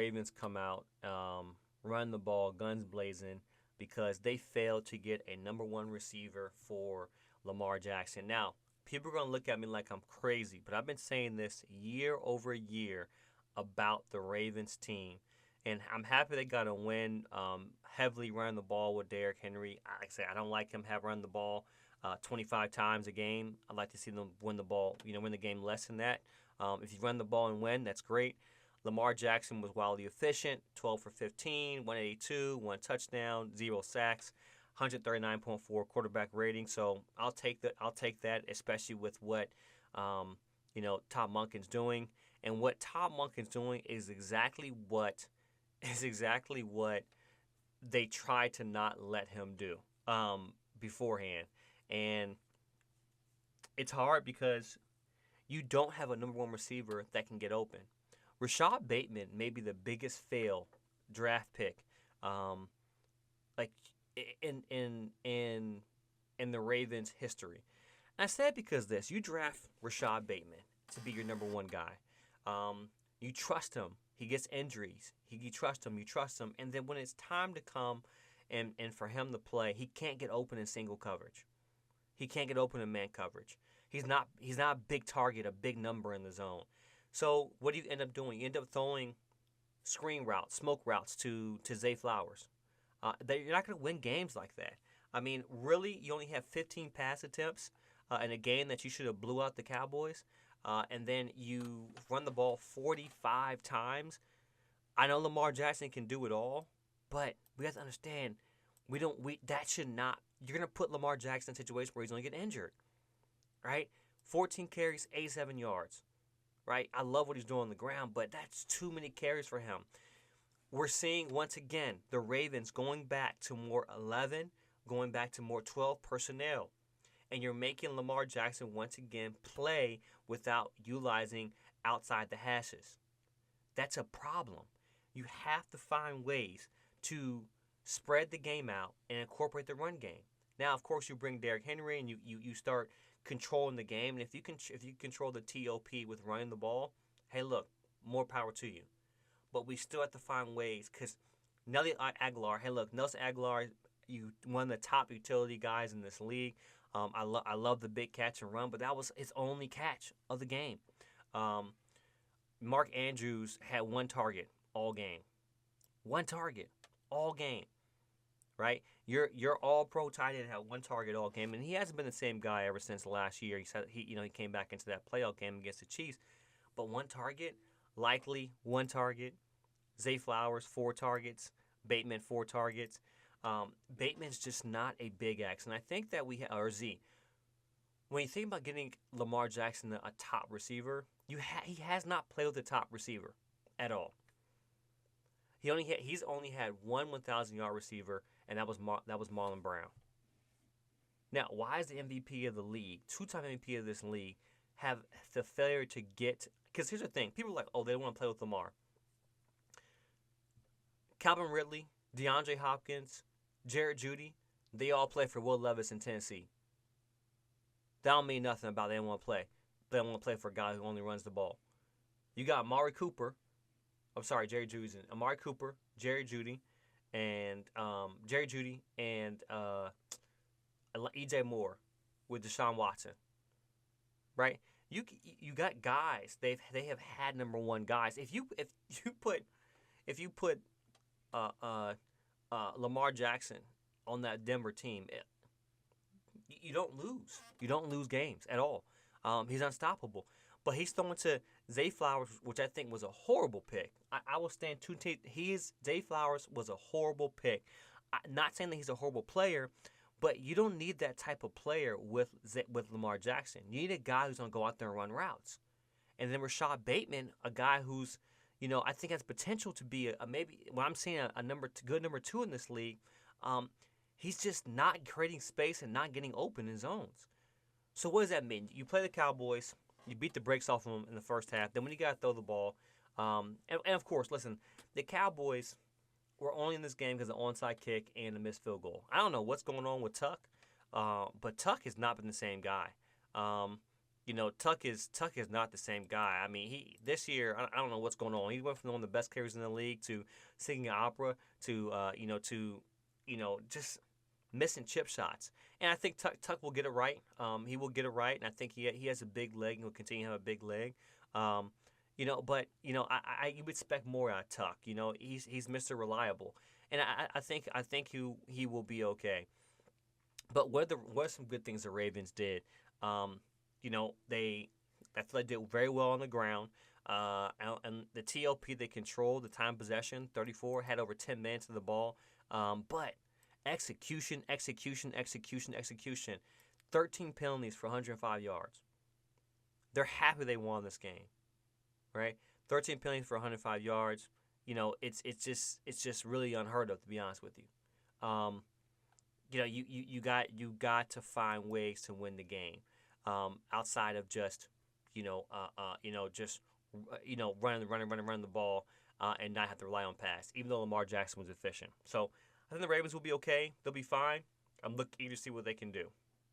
Ravens come out, run the ball, guns blazing, because they failed to get a number one receiver for Lamar Jackson. Now, people are going to look at me like I'm crazy, but I've been saying this year over year about the Ravens team. And I'm happy they got a win, heavily running the ball with Derrick Henry. Like I said, I don't like him have run the ball 25 times a game. I'd like to see them win the ball, win the game less than that. If you run the ball and win, that's great. Lamar Jackson was wildly efficient, 12 for 15, 182, one touchdown, 0 sacks, 139.4 quarterback rating. So I'll take that. I'll take that, especially with what Todd Monken's doing. And what Todd Monken's doing is exactly what they tried to not let him do beforehand. And it's hard because you don't have a number one receiver that can get open. Rashad Bateman may be the biggest fail draft pick, like in the Ravens' history. And I say it because you draft Rashad Bateman to be your number one guy. You trust him. He gets injuries. You trust him. And then when it's time to come and for him to play, he can't get open in single coverage. He can't get open in man coverage. He's not a big target, a big number in the zone. So what do you end up doing? You end up throwing screen routes, smoke routes to Zay Flowers. You're not going to win games like that. I mean, really, you only have 15 pass attempts in a game that you should have blew out the Cowboys, and then you run the ball 45 times. I know Lamar Jackson can do it all, but we have to understand that should not. You're going to put Lamar Jackson in a situation where he's going to get injured, right? 14 carries, 87 yards. Right? I love what he's doing on the ground, but that's too many carries for him. We're seeing, once again, the Ravens going back to more 11, going back to more 12 personnel. And you're making Lamar Jackson, once again, play without utilizing outside the hashes. That's a problem. You have to find ways to spread the game out and incorporate the run game. Now, of course, you bring Derrick Henry and you start controlling the game, and if you control the TOP with running the ball, hey, look, more power to you. But we still have to find ways, because Nelson Aguilar, one of the top utility guys in this league. I love the big catch and run, but that was his only catch of the game. Mark Andrews had one target all game. One target all game. Right? Your all-pro tight end had one target all game, and he hasn't been the same guy ever since last year. He said he came back into that playoff game against the Chiefs, but one target, likely one target. Zay Flowers 4 targets, Bateman 4 targets. Bateman's just not a big X, and I think that or Z. When you think about getting Lamar Jackson a top receiver, he has not played with a top receiver at all. He's only had one 1,000-yard receiver, and that was Marlon Brown. Now, why is the MVP of the league, two-time MVP of this league, have the failure to get? Because here's the thing: people are like, oh, they want to play with Lamar. Calvin Ridley, DeAndre Hopkins, Jared Jeudy, they all play for Will Levis in Tennessee. That don't mean nothing about they don't want to play. They don't want to play for a guy who only runs the ball. You got Jerry Jeudy's in Amari Cooper, Jerry Jeudy, and E.J. Moore with Deshaun Watson, right? You got guys. They have had number one guys. If you put Lamar Jackson on that Denver team, you don't lose. You don't lose games at all. He's unstoppable. But he's throwing to Zay Flowers, which I think was a horrible pick. I will stand two teeth. Zay Flowers was a horrible pick. Not saying that he's a horrible player, but you don't need that type of player with Lamar Jackson. You need a guy who's going to go out there and run routes. And then Rashad Bateman, a guy who's, I think has potential to be maybe when I'm seeing a good number 2 in this league, he's just not creating space and not getting open in zones. So what does that mean? You play the Cowboys. You beat the brakes off of them in the first half. Then when you got to throw the ball, and of course, listen, the Cowboys were only in this game because of the onside kick and the missed field goal. I don't know what's going on with Tuck, but Tuck has not been the same guy. Tuck is not the same guy. I mean, he this year I don't know what's going on. He went from one of the best carriers in the league to singing opera to just missing chip shots. And I think Tuck will get it right. He will get it right, and I think he has a big leg. He'll continue to have a big leg. Um, but you would expect more out of Tuck. He's Mr. Reliable, and I think he will be okay. But what are some good things the Ravens did? They I feel like did very well on the ground. And the TOP they controlled the time possession 34 had over 10 minutes of the ball. But execution, execution, execution, execution. 13 penalties for 105 yards. They're happy they won this game, right? 13 penalties for 105 yards. It's just really unheard of, to be honest with you. You got to find ways to win the game, outside of just just running the ball, and not have to rely on pass. Even though Lamar Jackson was efficient, so I think the Ravens will be okay. They'll be fine. I'm looking eager to see what they can do.